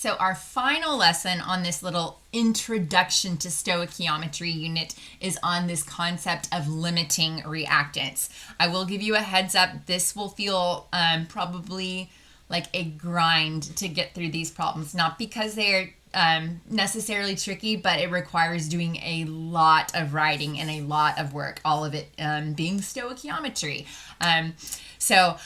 So our final lesson on this little introduction to stoichiometry unit is on this concept of limiting reactants. I will give you a heads up. This will feel probably like a grind to get through these problems, not because they're necessarily tricky, but it requires doing a lot of writing and a lot of work, all of it being stoichiometry. So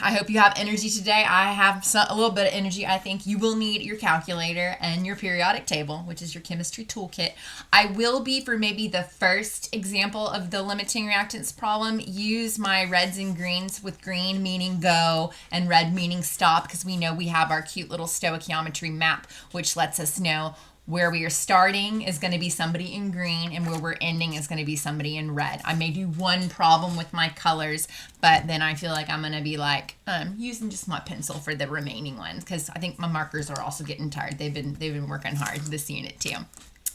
I hope you have energy today. I have a little bit of energy. I think you will need your calculator and your periodic table, which is your chemistry toolkit. I will be, for maybe the first example of the limiting reactants problem, use my reds and greens, with green meaning go and red meaning stop, because we know we have our cute little stoichiometry map, which lets us know where we are starting is going to be somebody in green, and where we're ending is going to be somebody in red. I may do one problem with my colors, but then I feel like I'm going to be like using just my pencil for the remaining ones, because I think my markers are also getting tired. They've been working hard this unit too.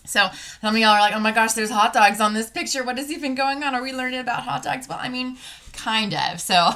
So some of y'all are like, oh my gosh, there's hot dogs on this picture. What is even going on? Are we learning about hot dogs? Well, I mean, kind of. So,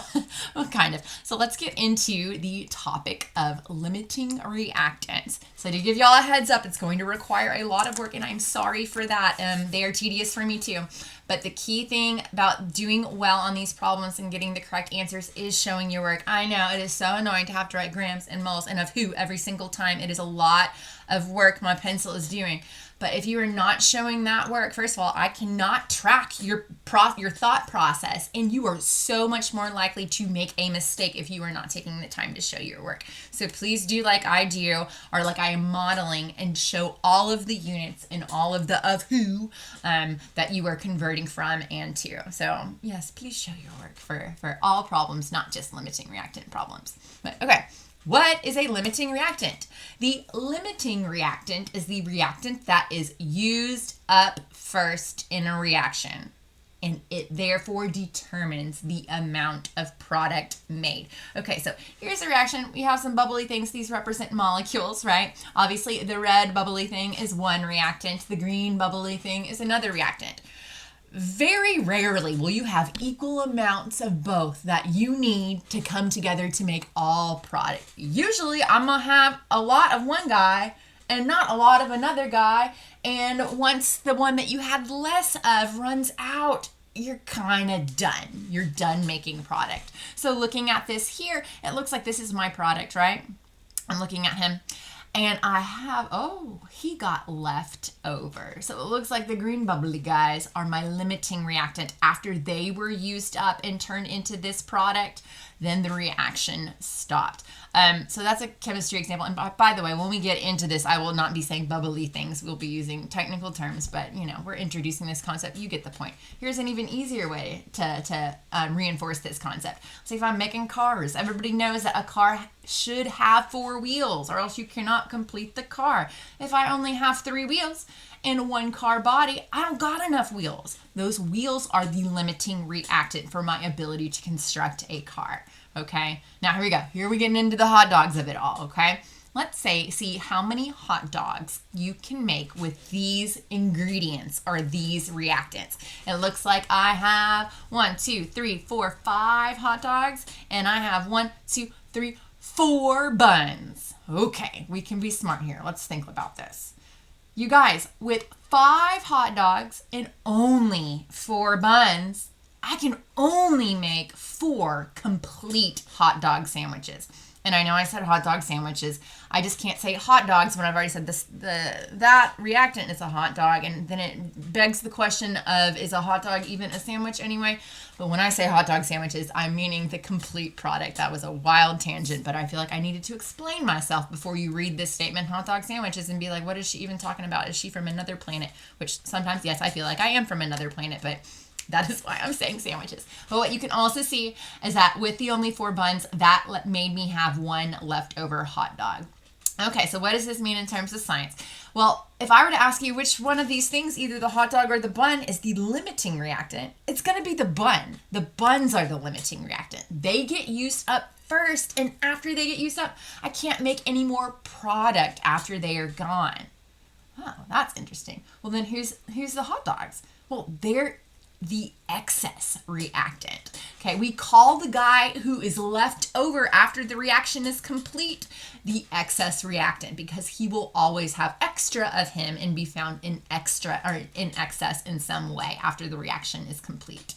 kind of. So let's get into the topic of limiting reactants. So to give y'all a heads up, it's going to require a lot of work, and I'm sorry for that. They are tedious for me too. But the key thing about doing well on these problems and getting the correct answers is showing your work. I know it is so annoying to have to write grams and moles and of who every single time. It is a lot of work my pencil is doing. But if you are not showing that work, first of all, I cannot track your thought process, and you are so much more likely to make a mistake if you are not taking the time to show your work. So please do like I do, or like I am modeling, and show all of the units and all of the of who that you are converting from and to. So yes, please show your work for all problems, not just limiting reactant problems. But okay. What is a limiting reactant? The limiting reactant is the reactant that is used up first in a reaction, and it therefore determines the amount of product made. Okay, so here's the reaction. We have some bubbly things. These represent molecules, right? Obviously, the red bubbly thing is one reactant. The green bubbly thing is another reactant. Very rarely will you have equal amounts of both that you need to come together to make all product. Usually I'm gonna have a lot of one guy and not a lot of another guy, and once the one that you had less of runs out, you're kind of done. You're done making product. So looking at this here, it looks like this is my product, right? I'm looking at him. And I have, he got left over. So it looks like the green bubbly guys are my limiting reactant. After they were used up and turned into this product, then the reaction stopped. So that's a chemistry example. And by the way, when we get into this, I will not be saying bubbly things. We'll be using technical terms, but we're introducing this concept. You get the point. Here's an even easier way to reinforce this concept. Say if I'm making cars, everybody knows that a car should have 4 wheels, or else you cannot complete the car. If I only have 3 wheels in one car body, I don't got enough wheels. Those wheels are the limiting reactant for my ability to construct a car. Okay, now here we go. Here we're getting into the hot dogs of it all, okay? Let's see how many hot dogs you can make with these ingredients or these reactants. It looks like I have 1, 2, 3, 4, 5 hot dogs, and I have 1, 2, 3, 4 buns. Okay, we can be smart here. Let's think about this. You guys, with 5 hot dogs and only 4 buns, I can only make 4 complete hot dog sandwiches. And I know I said hot dog sandwiches. I just can't say hot dogs when I've already said this. That reactant is a hot dog, and then it begs the question of, is a hot dog even a sandwich anyway? But when I say hot dog sandwiches, I'm meaning the complete product. That was a wild tangent, but I feel like I needed to explain myself before you read this statement, hot dog sandwiches, and be like, what is she even talking about? Is she from another planet? Which sometimes, yes, I feel like I am from another planet, but that is why I'm saying sandwiches. But what you can also see is that with the only 4 buns, that made me have 1 leftover hot dog. Okay, so what does this mean in terms of science? Well, if I were to ask you which one of these things, either the hot dog or the bun, is the limiting reactant, it's going to be the bun. The buns are the limiting reactant. They get used up first, and after they get used up, I can't make any more product after they are gone. Oh, that's interesting. Well, then who's the hot dogs? Well, they're the excess reactant. Okay, we call the guy who is left over after the reaction is complete the excess reactant because he will always have extra of him and be found in excess in some way after the reaction is complete.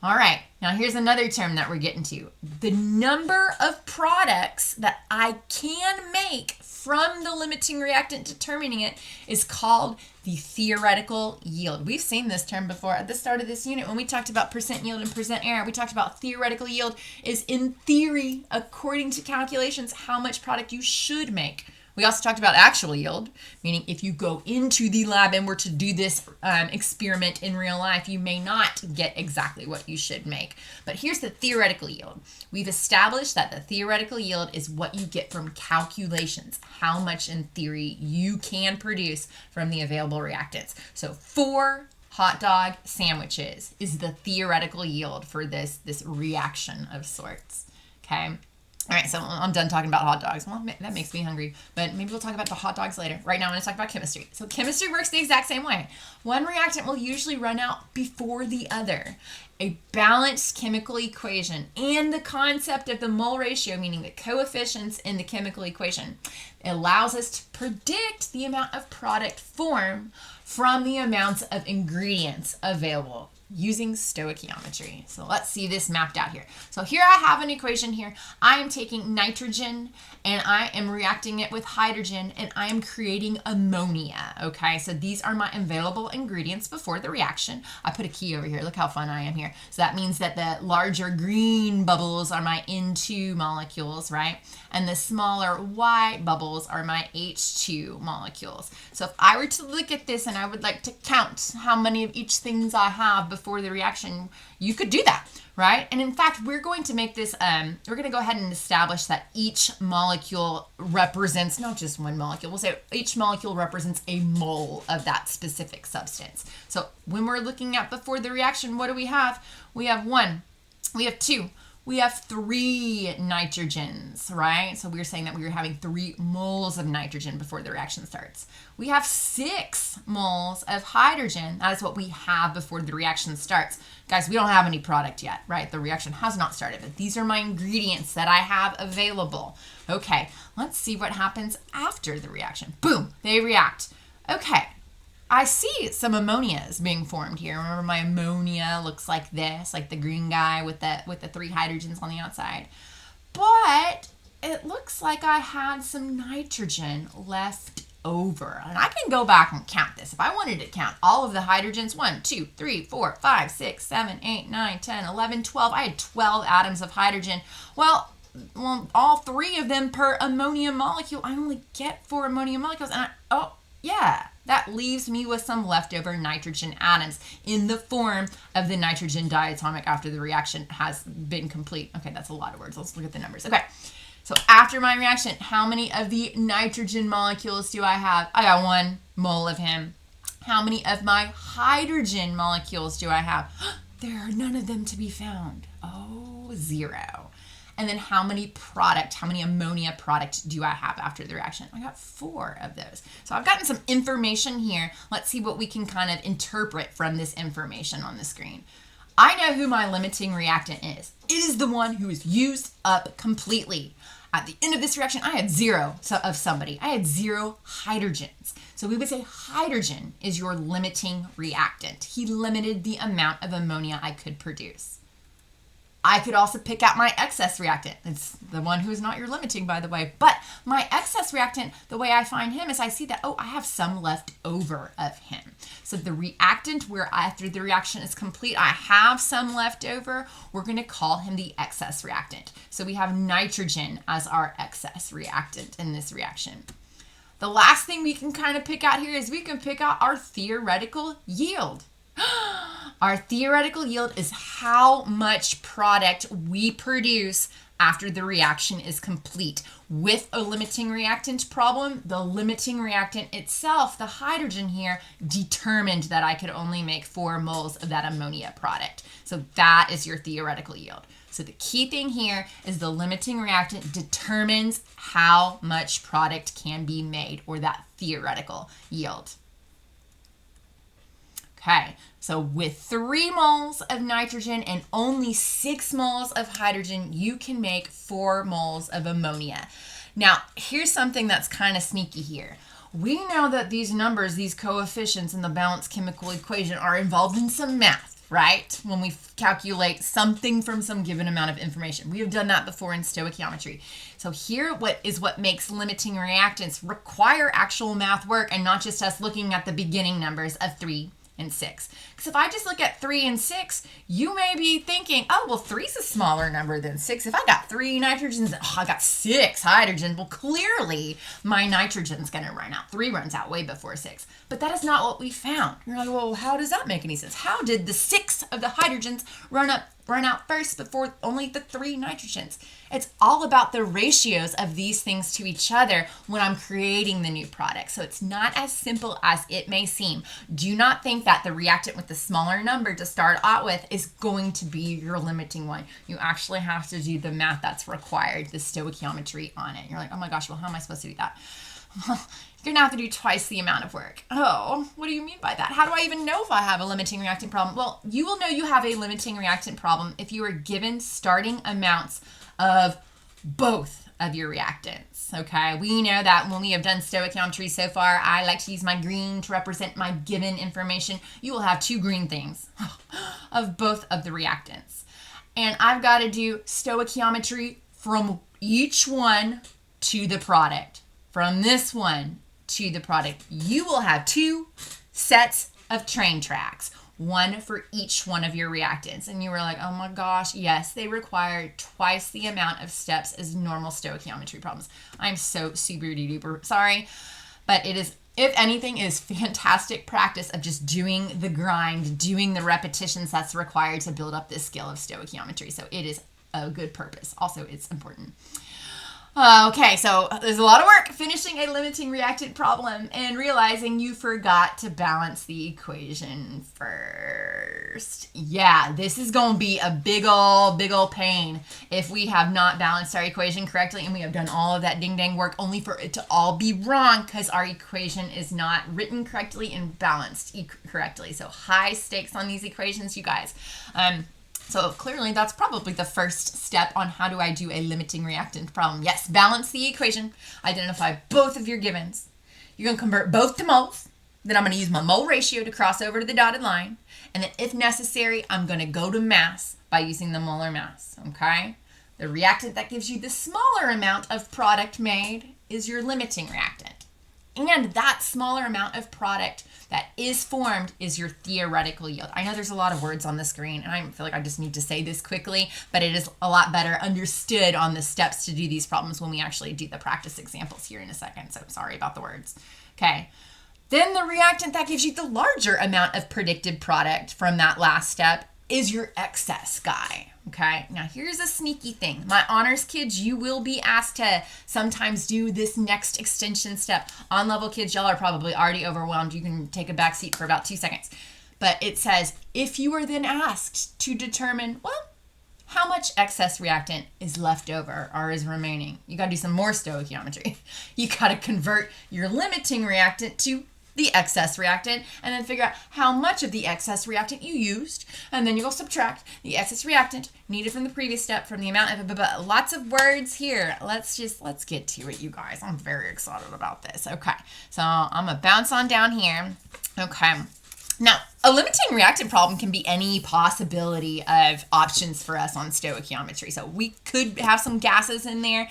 All right, now here's another term that we're getting to. The number of products that I can make from the limiting reactant determining it is called the theoretical yield. We've seen this term before at the start of this unit when we talked about percent yield and percent error. We talked about theoretical yield is in theory, according to calculations, how much product you should make. We also talked about actual yield, meaning if you go into the lab and were to do this experiment in real life, you may not get exactly what you should make. But here's the theoretical yield. We've established that the theoretical yield is what you get from calculations, how much in theory you can produce from the available reactants. So 4 hot dog sandwiches is the theoretical yield for this reaction of sorts, okay? All right, so I'm done talking about hot dogs. Well, that makes me hungry, but maybe we'll talk about the hot dogs later. Right now, I'm going to talk about chemistry. So chemistry works the exact same way. One reactant will usually run out before the other. A balanced chemical equation and the concept of the mole ratio, meaning the coefficients in the chemical equation, allows us to predict the amount of product formed from the amounts of ingredients available using stoichiometry. So let's see this mapped out here. So here I have an equation here. I am taking nitrogen and I am reacting it with hydrogen and I am creating ammonia. Okay, so these are my available ingredients before the reaction. I put a key over here. Look how fun I am here. So that means that the larger green bubbles are my N2 molecules, right? And the smaller white bubbles are my H2 molecules. So if I were to look at this and I would like to count how many of each things I have before the reaction, you could do that, right? And in fact, we're going to make this, we're going to go ahead and establish that each molecule represents not just one molecule. We'll say each molecule represents a mole of that specific substance. So when we're looking at before the reaction, what do we have? We have 1, we have 2, we have 3 nitrogens, right? So we're saying that we were having 3 moles of nitrogen before the reaction starts. We have 6 moles of hydrogen. That is what we have before the reaction starts. Guys, we don't have any product yet, right? The reaction has not started, but these are my ingredients that I have available. Okay, let's see what happens after the reaction. Boom, they react. Okay. I see some ammonia is being formed here. Remember, my ammonia looks like this, like the green guy with the 3 hydrogens on the outside. But it looks like I had some nitrogen left over. And I can go back and count this. If I wanted to count all of the hydrogens, 1, 2, 3, 4, 5, 6, 7, 8, 9, 10, 11, 12. I had 12 atoms of hydrogen. Well, all 3 of them per ammonia molecule. I only get 4 ammonia molecules. And yeah, that leaves me with some leftover nitrogen atoms in the form of the nitrogen diatomic after the reaction has been complete. Okay, that's a lot of words. Let's look at the numbers. Okay, so after my reaction, how many of the nitrogen molecules do I have? I got 1 mole of him. How many of my hydrogen molecules do I have? There are none of them to be found. Oh, 0. And then how many ammonia product do I have after the reaction? I got 4 of those. So I've gotten some information here. Let's see what we can kind of interpret from this information on the screen. I know who my limiting reactant is. It is the one who is used up completely. At the end of this reaction, I had 0 of somebody. I had 0 hydrogens. So we would say hydrogen is your limiting reactant. He limited the amount of ammonia I could produce. I could also pick out my excess reactant. It's the one who is not your limiting, by the way. But my excess reactant, the way I find him is I see that, I have some left over of him. So the reactant where after the reaction is complete, I have some left over, we're going to call him the excess reactant. So we have nitrogen as our excess reactant in this reaction. The last thing we can kind of pick out here is we can pick out our theoretical yield. Our theoretical yield is how much product we produce after the reaction is complete. With a limiting reactant problem, the limiting reactant itself, the hydrogen here, determined that I could only make 4 moles of that ammonia product. So that is your theoretical yield. So the key thing here is the limiting reactant determines how much product can be made, or that theoretical yield. Okay, so with 3 moles of nitrogen and only 6 moles of hydrogen, you can make 4 moles of ammonia. Now, here's something that's kind of sneaky here. We know that these numbers, these coefficients in the balanced chemical equation are involved in some math, right? When we calculate something from some given amount of information. We have done that before in stoichiometry. So here what makes limiting reactants require actual math work and not just us looking at the beginning numbers of 3 and 6. Because if I just look at 3 and 6, you may be thinking, oh, well, 3 is a smaller number than 6. If I got 3 nitrogens, I got 6 hydrogen. Well, clearly my nitrogen's going to run out. 3 runs out way before 6. But that is not what we found. You're like, well, how does that make any sense? How did the 6 of the hydrogens run out first before only the 3 nitrogens? It's all about the ratios of these things to each other when I'm creating the new product. So it's not as simple as it may seem. Do not think that the reactant with the smaller number to start out with is going to be your limiting one. You actually have to do the math that's required, the stoichiometry on it. You're like, oh my gosh, well, how am I supposed to do that? Well, you're going to have to do twice the amount of work. Oh, what do you mean by that? How do I even know if I have a limiting reactant problem? Well, you will know you have a limiting reactant problem if you are given starting amounts of both of your reactants, okay? We know that when we have done stoichiometry so far, I like to use my green to represent my given information. You will have 2 green things of both of the reactants. And I've got to do stoichiometry from each one to the product. From this one to the product. You will have 2 sets of train tracks. 1 for each one of your reactants. And you were like, oh my gosh, yes, they require twice the amount of steps as normal stoichiometry problems. I'm so super duper sorry, but it is, if anything, is fantastic practice of just doing the grind, doing the repetitions that's required to build up this skill of stoichiometry. So it is a good purpose. Also, it's important. Okay, so there's a lot of work finishing a limiting reactant problem and realizing you forgot to balance the equation first. Yeah, this is going to be a big ol' pain if we have not balanced our equation correctly and we have done all of that ding-dang work only for it to all be wrong because our equation is not written correctly and balanced correctly. So high stakes on these equations, you guys. So clearly that's probably the first step on how do I do a limiting reactant problem. Yes, balance the equation, identify both of your givens. You're going to convert both to moles. Then I'm going to use my mole ratio to cross over to the dotted line. And then if necessary, I'm going to go to mass by using the molar mass, okay? The reactant that gives you the smaller amount of product made is your limiting reactant. And that smaller amount of product that is formed is your theoretical yield. I know there's a lot of words on the screen, and I feel like I just need to say this quickly, but it is a lot better understood on the steps to do these problems when we actually do the practice examples here in a second. So sorry about the words. Okay. Then the reactant that gives you the larger amount of predicted product from that last step is your excess guy. Okay, now here's a sneaky thing. My honors kids, you will be asked to sometimes do this next extension step. On level kids, y'all are probably already overwhelmed. You can take a back seat for about 2 seconds. But it says, if you are then asked to determine, well, how much excess reactant is left over or is remaining, you got to do some more stoichiometry. You got to convert your limiting reactant to the excess reactant, and then figure out how much of the excess reactant you used, and then you go subtract the excess reactant needed from the previous step from the amount of lots of words here. Let's get to it, you guys. I'm very excited about this. Okay, so I'm gonna bounce on down here. Okay, now a limiting reactant problem can be any possibility of options for us on stoichiometry. So we could have some gases in there.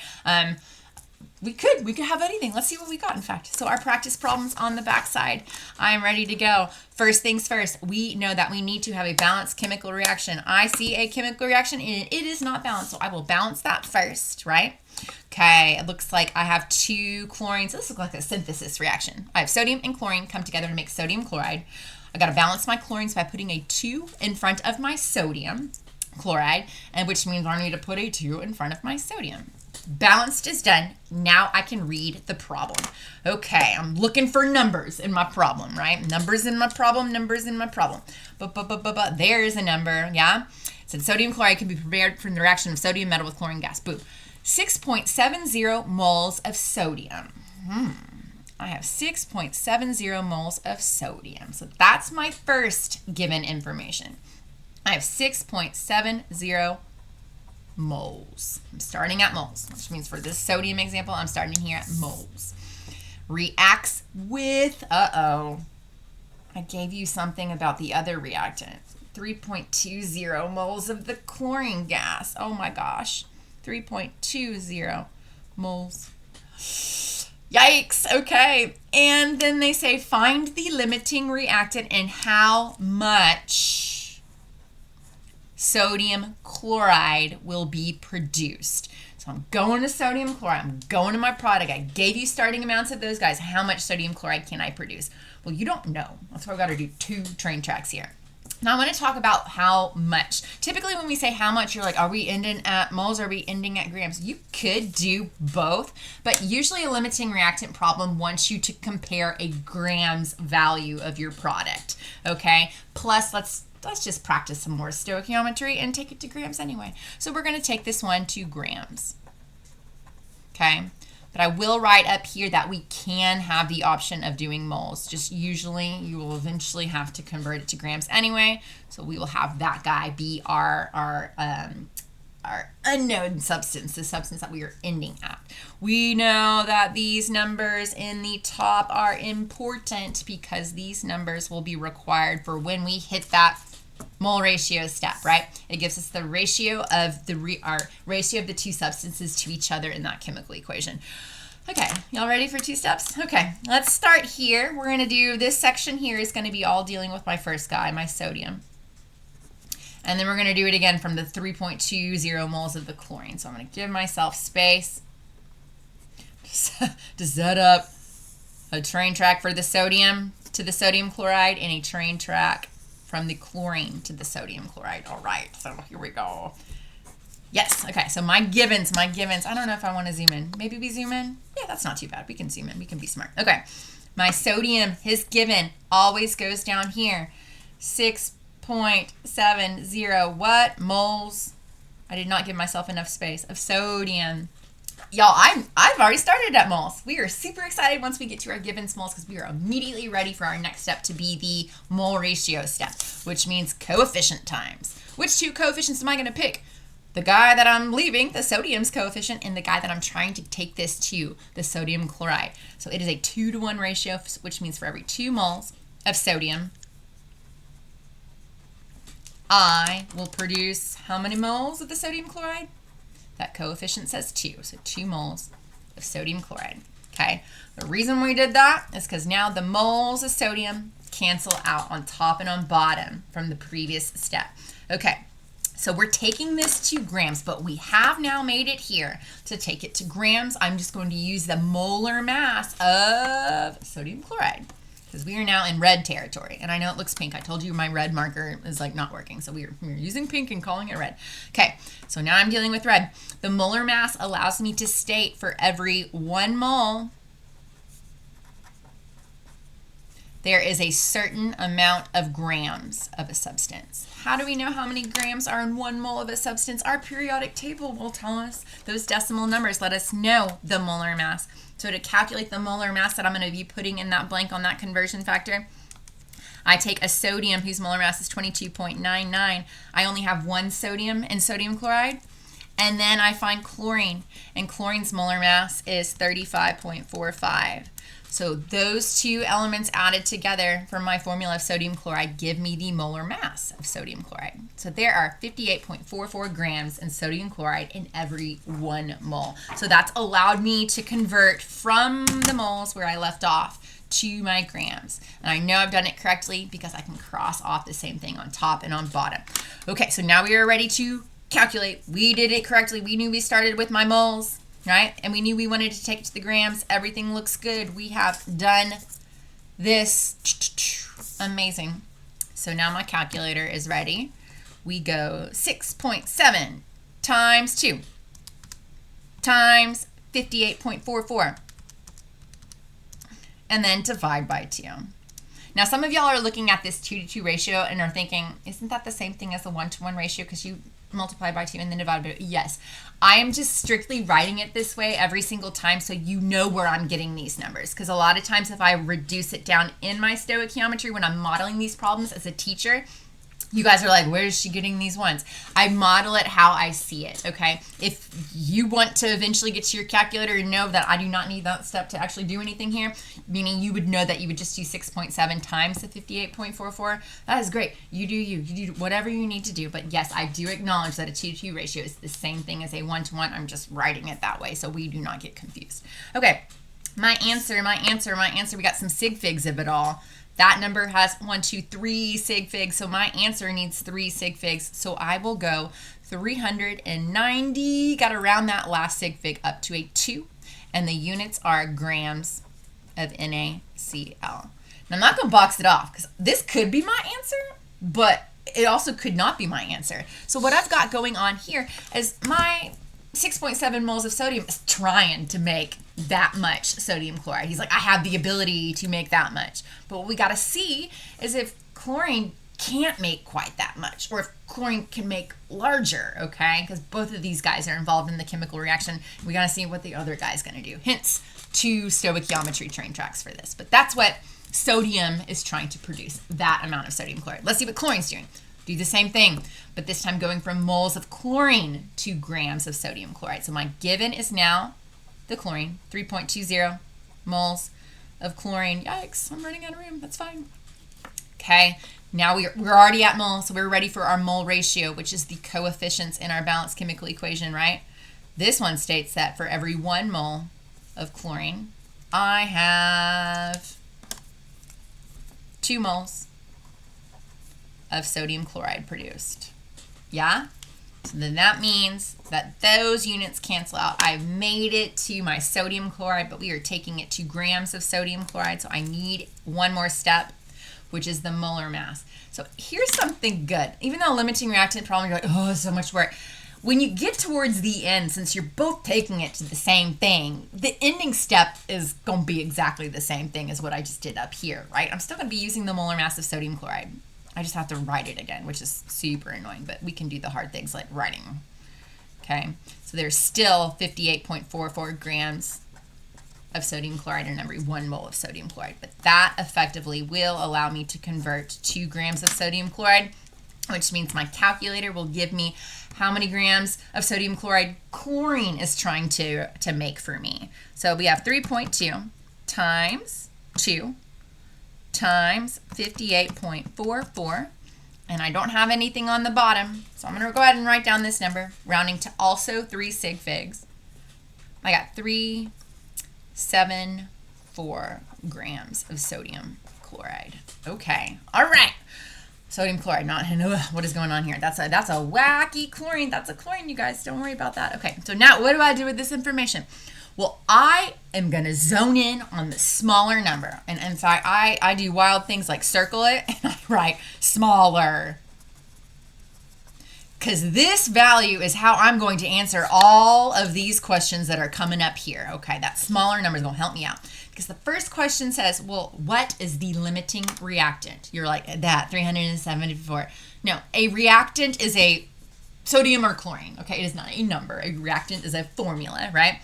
We could have anything. Let's see what we got, in fact. So our practice problems on the back side. I'm ready to go. First things first, we know that we need to have a balanced chemical reaction. I see a chemical reaction and it is not balanced, so I will balance that first, right? Okay, it looks like I have 2 chlorines. This looks like a synthesis reaction. I have sodium and chlorine come together to make sodium chloride. I got to balance my chlorines by putting a 2 in front of my sodium chloride, and which means I need to put a 2 in front of my sodium. Balanced is done. Now I can read the problem. Okay, I'm looking for numbers in my problem, right? Numbers in my problem, numbers in my problem. But there is a number, yeah? It said sodium chloride can be prepared from the reaction of sodium metal with chlorine gas. Boom. 6.70 moles of sodium. I have 6.70 moles of sodium. So that's my first given information. I have 6.70 moles. I'm starting at moles, which means for this sodium example, I'm starting here at moles. Reacts with, I gave you something about the other reactant. 3.20 moles of the chlorine gas. Oh my gosh. 3.20 moles. Yikes. Okay. And then they say find the limiting reactant and how much sodium chloride will be produced. So I'm going to sodium chloride. I'm going to my product. I gave you starting amounts of those guys. How much sodium chloride can I produce? Well, you don't know. That's why I've got to do 2 train tracks here. Now I want to talk about how much. Typically when we say how much, you're like, are we ending at moles? Or are we ending at grams? You could do both, but usually a limiting reactant problem wants you to compare a grams value of your product, okay? Plus, let's just practice some more stoichiometry and take it to grams anyway. So we're going to take this one to grams, okay? But I will write up here that we can have the option of doing moles. Just usually you will eventually have to convert it to grams anyway. So we will have that guy be our unknown substance, the substance that we are ending at. We know that these numbers in the top are important because these numbers will be required for when we hit that mole ratio step, right? It gives us the ratio of the 2 substances to each other in that chemical equation. Okay, y'all ready for 2 steps? Okay, let's start here. We're going to do this section here is going to be all dealing with my first guy, my sodium. And then we're going to do it again from the 3.20 moles of the chlorine. So I'm going to give myself space to set up a train track for the sodium to the sodium chloride and a train track from the chlorine to the sodium chloride. All right, so here we go. Yes, okay, so my givens. I don't know if I want to zoom in. Maybe we zoom in? Yeah, that's not too bad. We can zoom in. We can be smart. Okay, my sodium, his given, always goes down here. 6.70 what? Moles. I did not give myself enough space of sodium. Y'all, I've already started at moles. We are super excited once we get to our givens moles because we are immediately ready for our next step to be the mole ratio step, which means coefficient times. Which 2 coefficients am I going to pick? The guy that I'm leaving, the sodium's coefficient, and the guy that I'm trying to take this to, the sodium chloride. So it is a 2-to-1 ratio, which means for every 2 moles of sodium, I will produce how many moles of the sodium chloride? That coefficient says 2, so 2 moles of sodium chloride, okay? The reason we did that is because now the moles of sodium cancel out on top and on bottom from the previous step. Okay, so we're taking this to grams, but we have now made it here. To take it to grams, I'm just going to use the molar mass of sodium chloride because we are now in red territory. And I know it looks pink. I told you my red marker is like not working. So we're using pink and calling it red. Okay, so now I'm dealing with red. The molar mass allows me to state for every 1 mole, there is a certain amount of grams of a substance. How do we know how many grams are in 1 mole of a substance? Our periodic table will tell us. Those decimal numbers let us know the molar mass. So to calculate the molar mass that I'm going to be putting in that blank on that conversion factor, I take a sodium whose molar mass is 22.99. I only have 1 sodium in sodium chloride. And then I find chlorine, and chlorine's molar mass is 35.45. So those 2 elements added together from my formula of sodium chloride give me the molar mass of sodium chloride. So there are 58.44 grams in sodium chloride in every 1 mole. So that's allowed me to convert from the moles where I left off to my grams. And I know I've done it correctly because I can cross off the same thing on top and on bottom. Okay, so now we are ready to calculate. We did it correctly. We knew we started with my moles, right? And we knew we wanted to take it to the grams. Everything looks good. We have done this. Amazing. So now my calculator is ready. We go 6.7 times 2 times 58.44 and then divide by 2. Now some of y'all are looking at this 2-to-2 ratio and are thinking, isn't that the same thing as a 1-to-1 ratio? Because you multiplied by 2 and then divided by 2. Yes. I am just strictly writing it this way every single time so you know where I'm getting these numbers. Because a lot of times if I reduce it down in my stoichiometry when I'm modeling these problems as a teacher, you guys are like, where is she getting these ones? I model it how I see it, okay? If you want to eventually get to your calculator and know that I do not need that step to actually do anything here, meaning you would know that you would just do 6.7 times the 58.44, that is great. You do whatever you need to do. But yes, I do acknowledge that a 2-to-2 ratio is the same thing as a 1-to-1. I'm just writing it that way so we do not get confused. Okay, my answer. We got some sig figs of it all. That number has 1, 2, 3 sig figs, so my answer needs 3 sig figs. So I will go 390. Got to round that last sig fig up to a 2, and the units are grams of NaCl. Now I'm not going to box it off because this could be my answer, but it also could not be my answer. So what I've got going on here is my 6.7 moles of sodium is trying to make that much sodium chloride. He's like, I have the ability to make that much. But what we got to see is if chlorine can't make quite that much, or if chlorine can make larger, okay? Because both of these guys are involved in the chemical reaction. We got to see what the other guy's going to do. Hence, 2 stoichiometry train tracks for this. But that's what sodium is trying to produce, that amount of sodium chloride. Let's see what chlorine's doing. Do the same thing, but this time going from moles of chlorine to grams of sodium chloride. So my given is now the chlorine, 3.20 moles of chlorine. Yikes, I'm running out of room. That's fine. Okay, now we're already at mole, so we're ready for our mole ratio, which is the coefficients in our balanced chemical equation, right? This one states that for every 1 mole of chlorine, I have 2 moles of sodium chloride produced. Yeah? So then that means that those units cancel out. I've made it to my sodium chloride, but we are taking it to grams of sodium chloride, so I need one more step, which is the molar mass. So here's something good. Even though limiting reactant problem, you're like, oh, so much work. When you get towards the end, since you're both taking it to the same thing, the ending step is going to be exactly the same thing as what I just did up here, right? I'm still going to be using the molar mass of sodium chloride. I just have to write it again, which is super annoying, but we can do the hard things like writing. Okay, so there's still 58.44 grams of sodium chloride in every 1 mole of sodium chloride, but that effectively will allow me to convert 2 grams of sodium chloride, which means my calculator will give me how many grams of sodium chloride chlorine is trying to make for me. So we have 3.2 times 2 times 58.44, and I don't have anything on the bottom, so I'm going to go ahead and write down this number, rounding to also 3 sig figs. I got 374 grams of sodium chloride. Okay, all right. Sodium chloride, not what is going on here. That's a wacky chlorine. That's a chlorine, you guys. Don't worry about that. Okay, so now what do I do with this information? Well, I am going to zone in on the smaller number. And in fact, I do wild things like circle it and I write smaller. Because this value is how I'm going to answer all of these questions that are coming up here. Okay, that smaller number is going to help me out. Because the first question says, well, what is the limiting reactant? You're like, that, 374. No, a reactant is a sodium or chlorine. Okay, it is not a number. A reactant is a formula, right?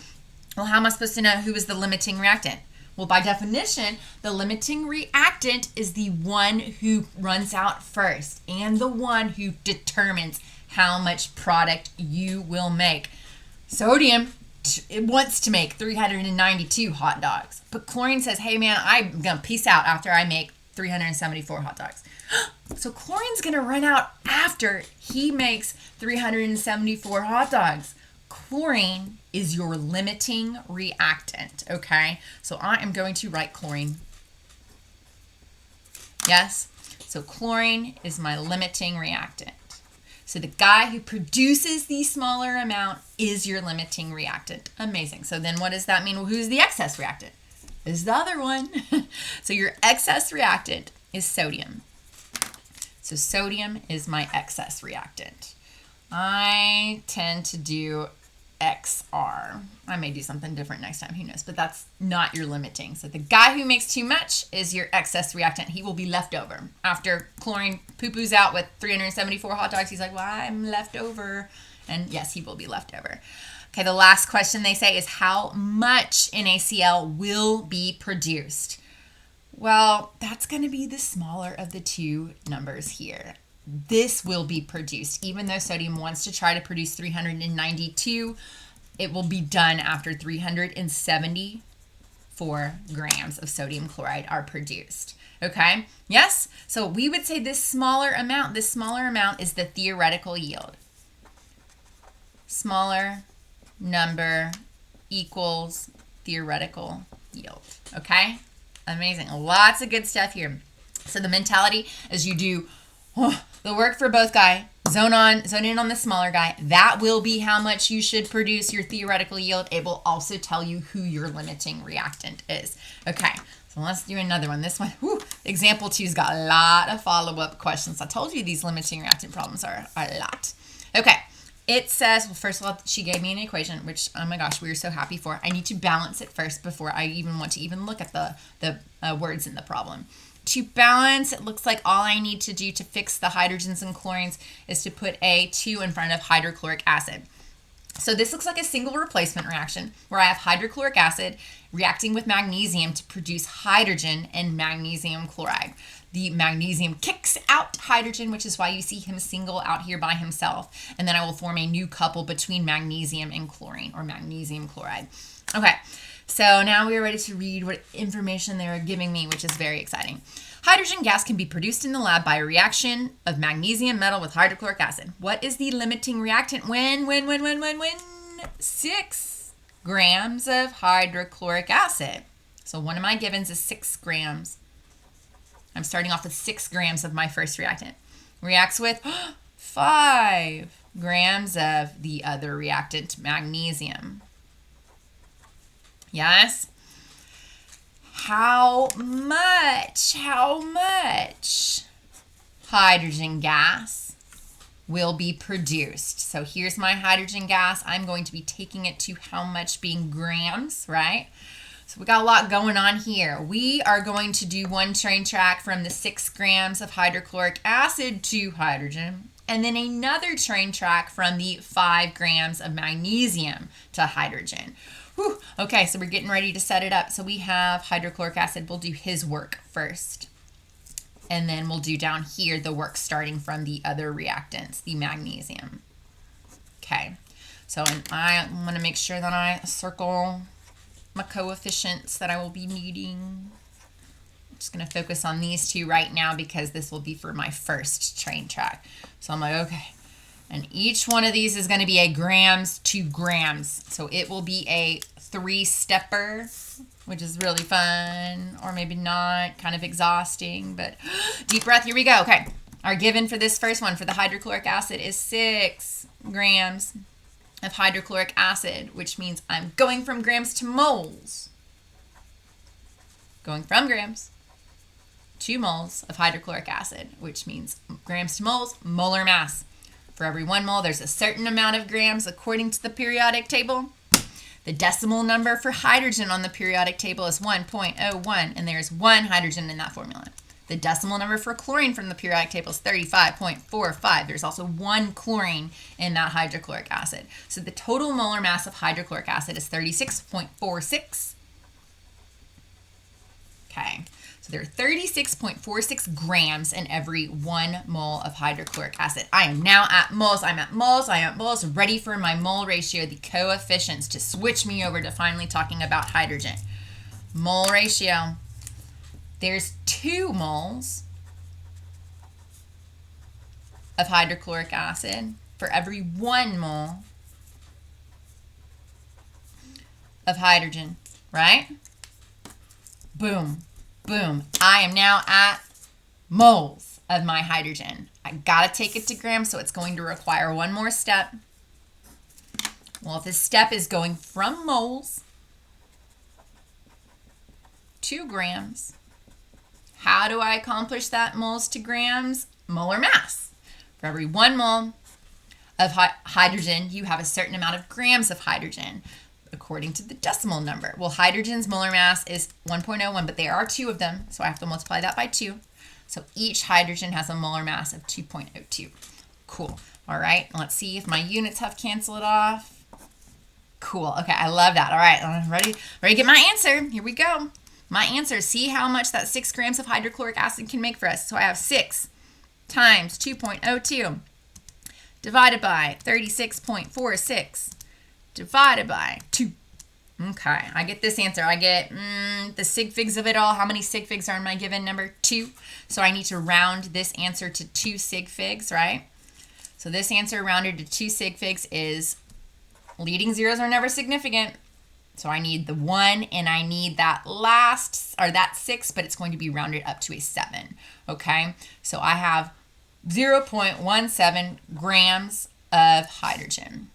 Well, how am I supposed to know who is the limiting reactant? Well, by definition, the limiting reactant is the one who runs out first and the one who determines how much product you will make. Sodium, it wants to make 392 hot dogs. But chlorine says, hey man, I'm going to peace out after I make 374 hot dogs. So chlorine's going to run out after he makes 374 hot dogs. Chlorine is your limiting reactant, okay? So I am going to write chlorine. Yes? So chlorine is my limiting reactant. So the guy who produces the smaller amount is your limiting reactant. Amazing. So then what does that mean? Well, who's the excess reactant? Is the other one. So your excess reactant is sodium. So sodium is my excess reactant. I tend to do XR. I may do something different next time, who knows, but that's not your limiting. So the guy who makes too much is your excess reactant. He will be left over. After chlorine poo-poos out with 374 hot dogs, he's like, well, I'm left over. And yes, he will be left over. Okay, the last question they say is how much NaCl will be produced? Well, that's going to be the smaller of the two numbers here. This will be produced. Even though sodium wants to try to produce 392, it will be done after 374 grams of sodium chloride are produced. Okay? Yes? So we would say this smaller amount is the theoretical yield. Smaller number equals theoretical yield. Okay? Amazing. Lots of good stuff here. So the mentality is you do the work for both guy, zone in on the smaller guy. That will be how much you should produce your theoretical yield. It will also tell you who your limiting reactant is. Okay, so let's do another one. This one, example 2's got a lot of follow-up questions. I told you these limiting reactant problems are a lot. Okay, it says, well, first of all, she gave me an equation, which, oh my gosh, we are so happy for. I need to balance it first before I even want to even look at the words in the problem. To balance, it looks like all I need to do to fix the hydrogens and chlorines is to put a 2 in front of hydrochloric acid. So this looks like a single replacement reaction where I have hydrochloric acid reacting with magnesium to produce hydrogen and magnesium chloride. The magnesium kicks out hydrogen, which is why you see him single out here by himself. And then I will form a new couple between magnesium and chlorine, or magnesium chloride. Okay. So now we are ready to read what information they are giving me, which is very exciting. Hydrogen gas can be produced in the lab by a reaction of magnesium metal with hydrochloric acid. What is the limiting reactant when 6 grams of hydrochloric acid? So one of my givens is 6 grams. I'm starting off with 6 grams of my first reactant. Reacts with 5 grams of the other reactant, magnesium. Yes? How much hydrogen gas will be produced? So here's my hydrogen gas. I'm going to be taking it to how much being grams, right? So we got a lot going on here. We are going to do one train track from the 6 grams of hydrochloric acid to hydrogen, and then another train track from the 5 grams of magnesium to hydrogen. Whew. Okay, so we're getting ready to set it up. So we have hydrochloric acid. We'll do his work first. And then we'll do down here the work starting from the other reactants, the magnesium. Okay, so I want to make sure that I circle my coefficients that I will be needing. I'm just going to focus on these two right now because this will be for my first train track. So I'm like, okay. And each one of these is going to be a grams to grams. So it will be a 3-stepper, which is really fun, or maybe not, kind of exhausting, but deep breath, here we go. Okay, our given for this first one for the hydrochloric acid is 6 grams of hydrochloric acid, which means I'm going from grams to moles. Going from grams to moles of hydrochloric acid, which means grams to moles, molar mass. For every 1 mole, there's a certain amount of grams according to the periodic table. The decimal number for hydrogen on the periodic table is 1.01, and there's 1 hydrogen in that formula. The decimal number for chlorine from the periodic table is 35.45. There's also 1 chlorine in that hydrochloric acid. So the total molar mass of hydrochloric acid is 36.46. Okay. So there are 36.46 grams in every 1 mole of hydrochloric acid. I am now at moles. I'm at moles, ready for my mole ratio, the coefficients, to switch me over to finally talking about hydrogen. Mole ratio. There's 2 moles of hydrochloric acid for every 1 mole of hydrogen, right? Boom. Boom. I am now at moles of my hydrogen. I got to take it to grams, so it's going to require one more step. Well, if this step is going from moles to grams, how do I accomplish that moles to grams? Molar mass. For every 1 mole of hydrogen, you have a certain amount of grams of hydrogen according to the decimal number. Well, hydrogen's molar mass is 1.01, but there are two of them, so I have to multiply that by 2. So each hydrogen has a molar mass of 2.02. Cool. All right, let's see if my units have canceled it off. Cool. Okay, I love that. All right, I'm ready to get my answer. Here we go. My answer, see how much that 6 grams of hydrochloric acid can make for us. So I have 6 times 2.02 divided by 36.46 divided by 2. Okay, I get this answer. I get the sig figs of it all. How many sig figs are in my given number? 2. So I need to round this answer to 2 sig figs, right? So this answer rounded to 2 sig figs is, leading zeros are never significant. So I need the 1 and I need that last, or that 6, but it's going to be rounded up to a 7. Okay, so I have 0.17 grams of hydrogen.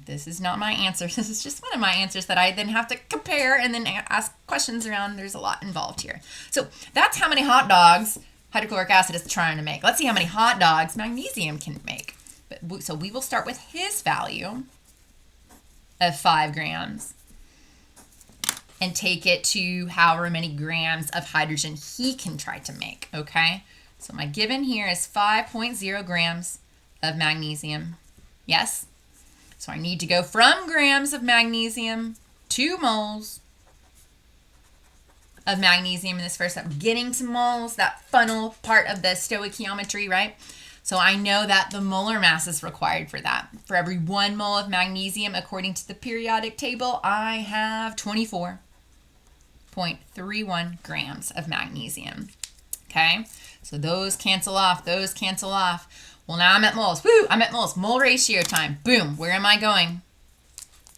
This is not my answer. This is just one of my answers that I then have to compare and then ask questions around. There's a lot involved here. So that's how many hot dogs hydrochloric acid is trying to make. Let's see how many hot dogs magnesium can make. So we will start with his value of 5 grams and take it to however many grams of hydrogen he can try to make, okay? So my given here is 5.0 grams of magnesium. Yes? So I need to go from grams of magnesium to moles of magnesium in this first step. Getting to moles, that funnel part of the stoichiometry, right? So I know that the molar mass is required for that. For every 1 mole of magnesium, according to the periodic table, I have 24.31 grams of magnesium. Okay, so those cancel off, those cancel off. Well, now I'm at moles. Woo, I'm at moles. Mole ratio time. Boom. Where am I going?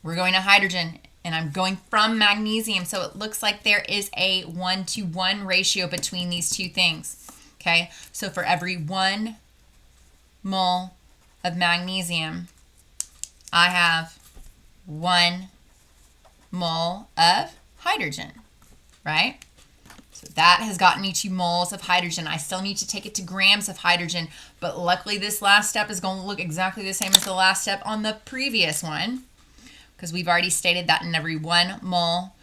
We're going to hydrogen, and I'm going from magnesium. So it looks like there is a 1-to-1 ratio between these two things. Okay, so for every 1 mole of magnesium, I have 1 mole of hydrogen, right? So that has gotten me to moles of hydrogen. I still need to take it to grams of hydrogen, but luckily this last step is going to look exactly the same as the last step on the previous one, because we've already stated that in every 1 mole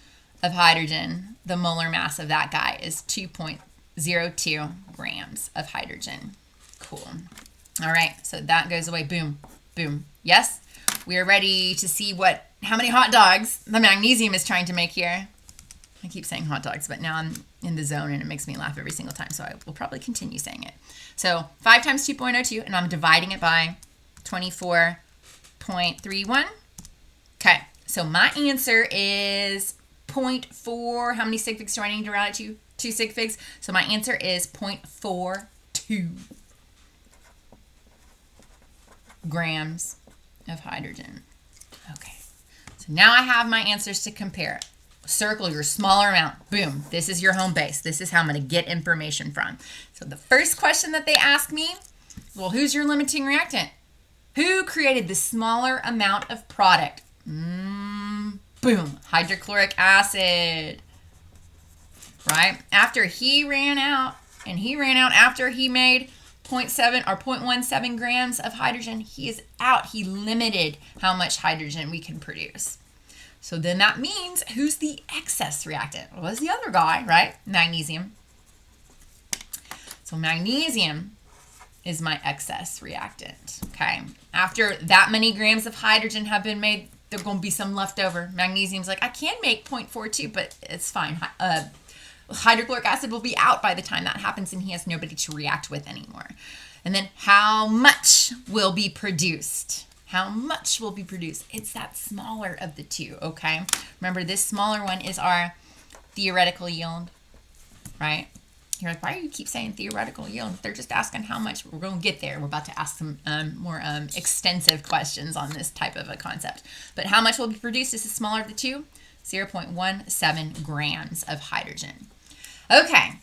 of hydrogen, the molar mass of that guy is 2.02 grams of hydrogen. Cool. All right, so that goes away. Boom, boom. Yes, we are ready to see how many hot dogs the magnesium is trying to make here. I keep saying hot dogs, but now I'm in the zone and it makes me laugh every single time, so I will probably continue saying it. So 5 times 2.02, and I'm dividing it by 24.31. Okay, so my answer is 0.4. How many sig figs do I need to round it to? 2 sig figs. So my answer is 0.42 grams of hydrogen. Okay, so now I have my answers to compare. Circle your smaller amount. Boom. This is your home base. This is how I'm going to get information from. So the first question that they ask me, well, who's your limiting reactant? Who created the smaller amount of product? Boom. Hydrochloric acid. Right? After he ran out, and he ran out after he made 0.7 or 0.17 grams of hydrogen, he is out. He limited how much hydrogen we can produce. So then that means, who's the excess reactant? Well, it's the other guy, right? Magnesium. So magnesium is my excess reactant, okay? After that many grams of hydrogen have been made, there's going to be some left over. Magnesium's like, I can make 0.42, but it's fine. Hydrochloric acid will be out by the time that happens, and he has nobody to react with anymore. And then how much will be produced? How much will be produced? It's that smaller of the two, okay? Remember, this smaller one is our theoretical yield, right? You're like, why do you keep saying theoretical yield? They're just asking how much. We're going to get there. We're about to ask some more extensive questions on this type of a concept. But how much will be produced? This is smaller of the two, 0.17 grams of hydrogen. Okay.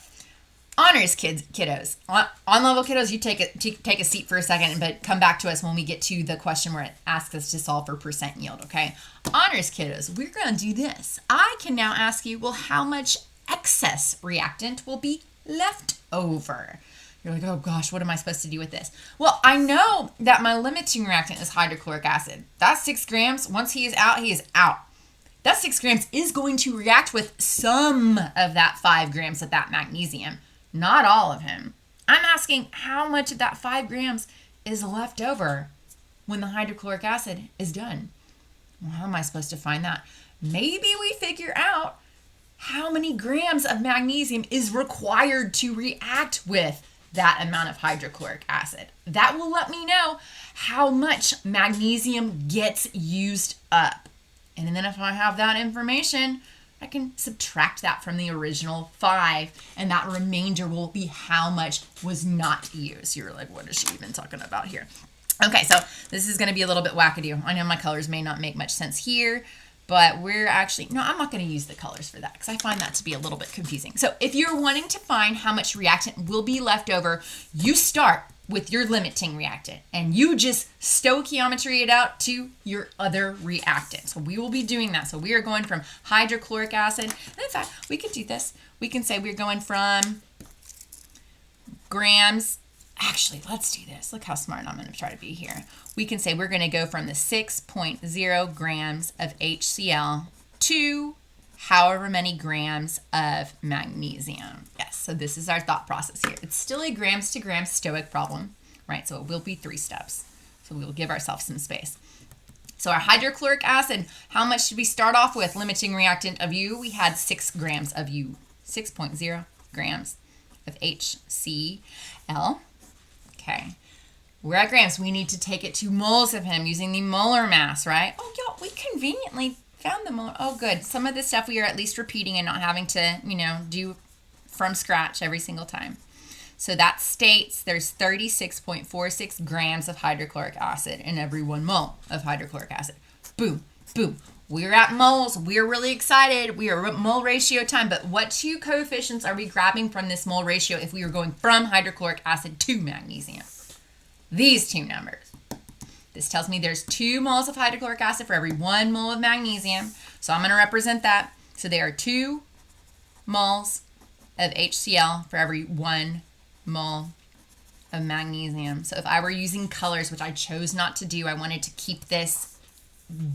Honors kiddos. On level kiddos, you take a seat for a second, but come back to us when we get to the question where it asks us to solve for percent yield, okay? Honors kiddos, we're going to do this. I can now ask you, well, how much excess reactant will be left over? You're like, oh gosh, what am I supposed to do with this? Well, I know that my limiting reactant is hydrochloric acid. That's 6 grams. Once he is out, he is out. That 6 grams is going to react with some of that 5 grams of that magnesium, not all of him. I'm asking how much of that 5 grams is left over when the hydrochloric acid is done. Well, how am I supposed to find that? Maybe we figure out how many grams of magnesium is required to react with that amount of hydrochloric acid. That will let me know how much magnesium gets used up. And then if I have that information, I can subtract that from the original 5, and that remainder will be how much was not used. You're like, what is she even talking about here? Okay, so this is going to be a little bit wackadoo. I know my colors may not make much sense here, but we're actually, no, I'm not going to use the colors for that because I find that to be a little bit confusing. So if you're wanting to find how much reactant will be left over, you start with your limiting reactant and you just stoichiometry it out to your other reactant. So we will be doing that. So we are going from hydrochloric acid. And in fact, we could do this. We can say we're going from grams. Actually, let's do this. Look how smart I'm going to try to be here. We can say we're going to go from the 6.0 grams of HCl to however many grams of magnesium. Yes, so this is our thought process here. It's still a grams to grams stoic problem, right? So it will be 3 steps. So we will give ourselves some space. So our hydrochloric acid, how much should we start off with? Limiting reactant of U, we had 6 grams of U, 6.0 grams of HCl. Okay, we're at grams. We need to take it to moles of him using the molar mass, right? Oh, y'all, we conveniently found the molar. Oh, good. Some of this stuff we are at least repeating and not having to, do from scratch every single time. So that states there's 36.46 grams of hydrochloric acid in every 1 mole of hydrochloric acid. Boom, boom. We're at moles. We're really excited. We are at mole ratio time. But what 2 coefficients are we grabbing from this mole ratio if we were going from hydrochloric acid to magnesium? These 2 numbers. This tells me there's 2 moles of hydrochloric acid for every 1 mole of magnesium. So I'm going to represent that. So there are 2 moles of HCl for every 1 mole of magnesium. So if I were using colors, which I chose not to do, I wanted to keep this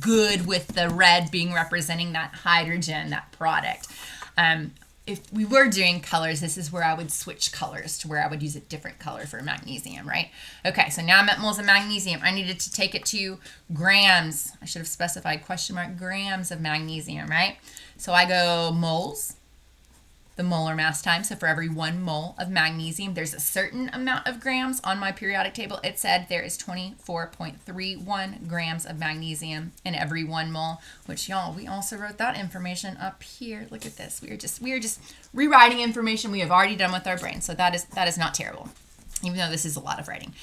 good with the red being representing that hydrogen, that product. If we were doing colors, this is where I would switch colors to where I would use a different color for magnesium, right? Okay, so now I'm at moles of magnesium. I needed to take it to grams. I should have specified grams of magnesium, right? So I go moles, the molar mass time. So for every 1 mole of magnesium, there's a certain amount of grams. On my periodic table, it said there is 24.31 grams of magnesium in every 1 mole, which y'all, we also wrote that information up here. Look at this. We are just rewriting information we have already done with our brain. So that is not terrible, even though this is a lot of writing.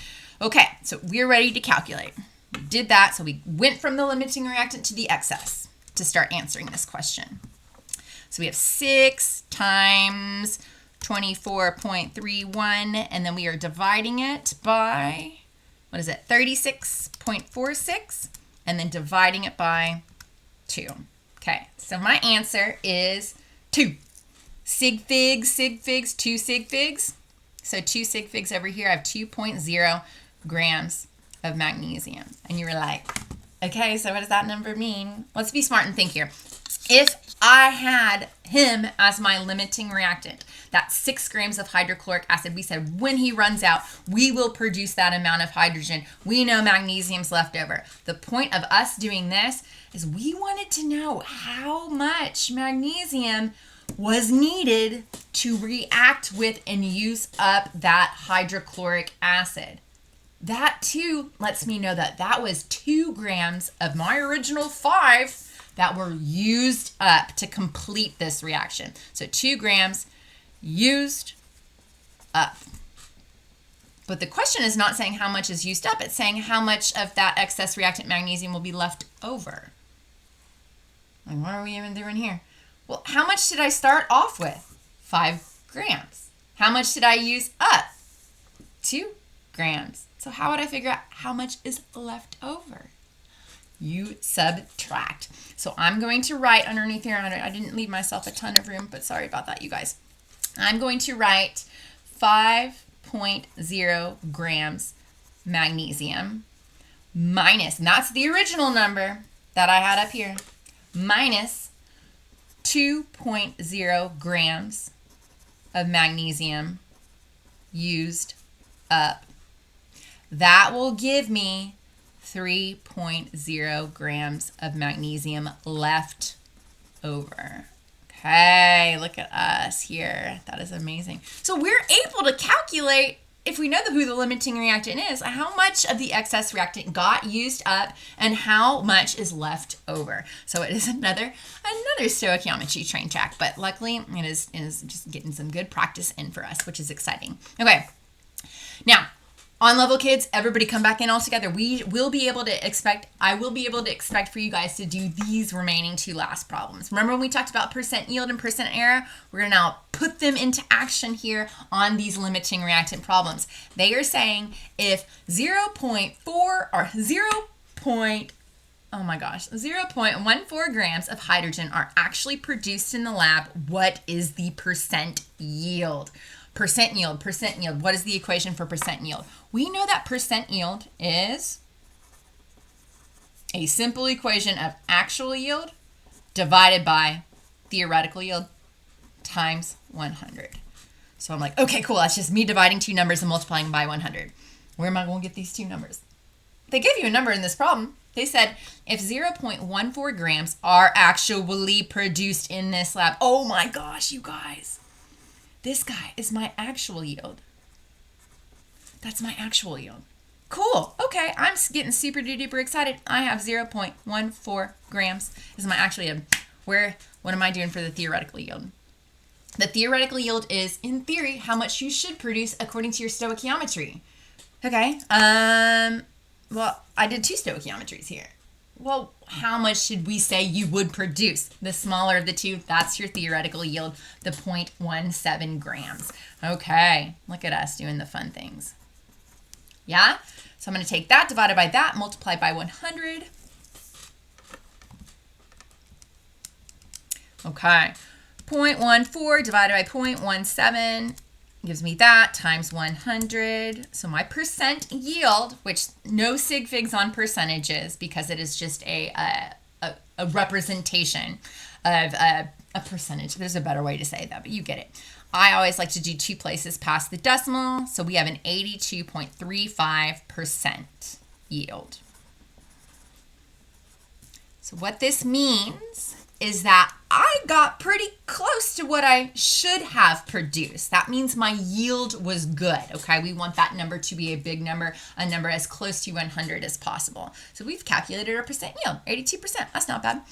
Okay, so we're ready to calculate. We did that. So we went from the limiting reactant to the excess to start answering this question. So we have 6 times 24.31, and then we are dividing it by, 36.46, and then dividing it by 2. Okay, so my answer is 2. Sig figs, 2 sig figs. So 2 sig figs over here, I have 2.0 grams of magnesium. And you were like, okay, so what does that number mean? Let's be smart and think here. If I had him as my limiting reactant, that's 6 grams of hydrochloric acid. We said when he runs out, we will produce that amount of hydrogen. We know magnesium's left over. The point of us doing this is we wanted to know how much magnesium was needed to react with and use up that hydrochloric acid. That too lets me know that that was 2 grams of my original 5 that were used up to complete this reaction. So 2 grams used up. But the question is not saying how much is used up, it's saying how much of that excess reactant magnesium will be left over. Like, what are we even doing here? Well, how much did I start off with? 5 grams. How much did I use up? 2 grams. So how would I figure out how much is left over? You subtract. So I'm going to write underneath here, I didn't leave myself a ton of room, but sorry about that, you guys. I'm going to write 5 2.0 grams magnesium minus, and that's the original number that I had up here, minus 2.0 grams of magnesium used up. That will give me 3.0 grams of magnesium left over. Okay, look at us here. That is amazing. So we're able to calculate, if we know who the limiting reactant is, how much of the excess reactant got used up and how much is left over. So it is another stoichiometry train track, but luckily it is just getting some good practice in for us, which is exciting. Okay, now on level kids, everybody come back in all together. I will be able to expect for you guys to do these remaining two last problems. Remember when we talked about percent yield and percent error? We're gonna now put them into action here on these limiting reactant problems. They are saying if 0.4 or 0.14 grams of hydrogen are actually produced in the lab, what is the percent yield? Percent yield. What is the equation for percent yield? We know that percent yield is a simple equation of actual yield divided by theoretical yield times 100. So I'm like, okay, cool. That's just me dividing two numbers and multiplying by 100. Where am I going to get these two numbers? They gave you a number in this problem. They said if 0.14 grams are actually produced in this lab, oh my gosh, you guys. This guy is my actual yield. That's my actual yield. Cool. Okay, I'm getting super duper excited. I have 0.14 grams is my actual yield. What am I doing for the theoretical yield? The theoretical yield is, in theory, how much you should produce according to your stoichiometry. Okay. Well, I did two stoichiometries here. Well, how much should we say you would produce? The smaller of the two, that's your theoretical yield, the 0.17 grams. Okay, look at us doing the fun things. Yeah? So I'm going to take that divided by that, multiply by 100. Okay, 0.14 divided by 0.17 gives me that times 100. So my percent yield, which no sig figs on percentages because it is just a representation of a percentage. There's a better way to say that, but you get it. I always like to do two places past the decimal. So we have an 82.35% yield. So what this means is that I got pretty close to what I should have produced. That means my yield was good, okay? We want that number to be a big number, a number as close to 100 as possible. So we've calculated our percent yield, 82%. That's not bad.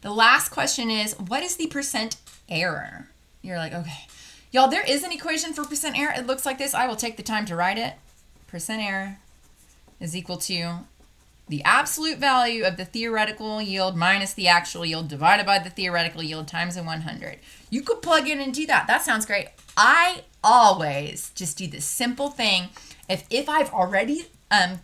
The last question is, what is the percent error? You're like, okay. Y'all, there is an equation for percent error. It looks like this. I will take the time to write it. Percent error is equal to the absolute value of the theoretical yield minus the actual yield divided by the theoretical yield times 100. You could plug in and do that. That sounds great. I always just do this simple thing. If I've already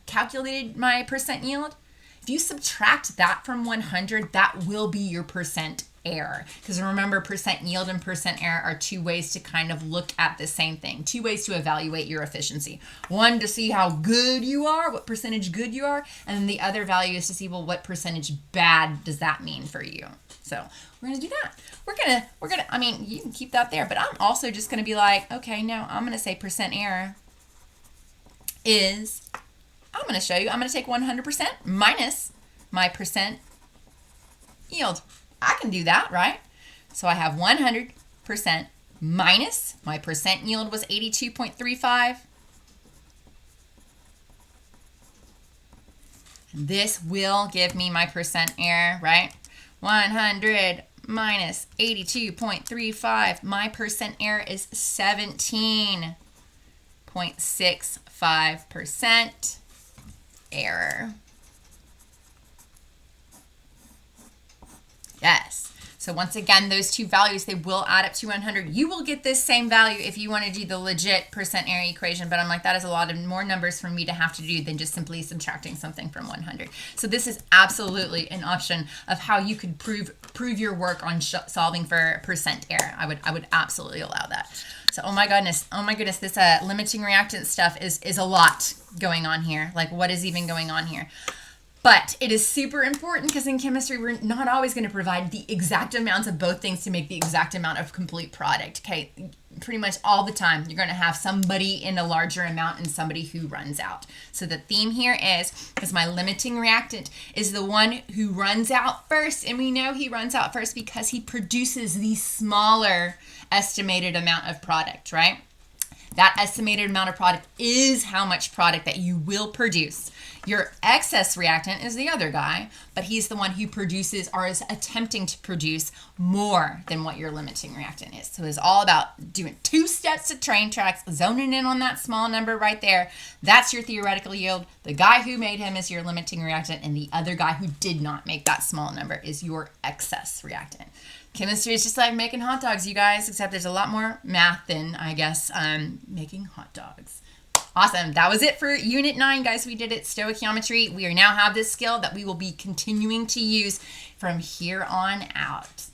calculated my percent yield, if you subtract that from 100, that will be your percent error. Because remember, percent yield and percent error are two ways to kind of look at the same thing, two ways to evaluate your efficiency. One, to see how good you are, what percentage good you are, and then the other value is to see, well, what percentage bad does that mean for you? So we're gonna do that. We're gonna, I mean, you can keep that there, but I'm also just gonna be like, okay, now I'm gonna say percent error is, I'm gonna show you, I'm gonna take 100% minus my percent yield. I can do that, right? So I have 100% minus my percent yield was 82.35. This will give me my percent error, right? 100 minus 82.35. My percent error is 17.65% error. Yes. So once again, those two values, they will add up to 100. You will get this same value if you want to do the legit percent area equation, but I'm like, that is a lot of more numbers for me to have to do than just simply subtracting something from 100. So this is absolutely an option of how you could prove your work on solving for percent error. I would absolutely allow that. So oh my goodness, this limiting reactant stuff is a lot going on here. Like, what is even going on here? But it is super important because in chemistry, we're not always going to provide the exact amounts of both things to make the exact amount of complete product. Okay, pretty much all the time, you're going to have somebody in a larger amount and somebody who runs out. So the theme here is my limiting reactant is the one who runs out first. And we know he runs out first because he produces the smaller estimated amount of product, right? That estimated amount of product is how much product that you will produce. Your excess reactant is the other guy, but he's the one who produces or is attempting to produce more than what your limiting reactant is. So it's all about doing 2 steps to train tracks, zoning in on that small number right there. That's your theoretical yield. The guy who made him is your limiting reactant, and the other guy who did not make that small number is your excess reactant. Chemistry is just like making hot dogs, you guys, except there's a lot more math than, I guess, making hot dogs. Awesome. That was it for Unit 9, guys. We did it, stoichiometry. We now have this skill that we will be continuing to use from here on out.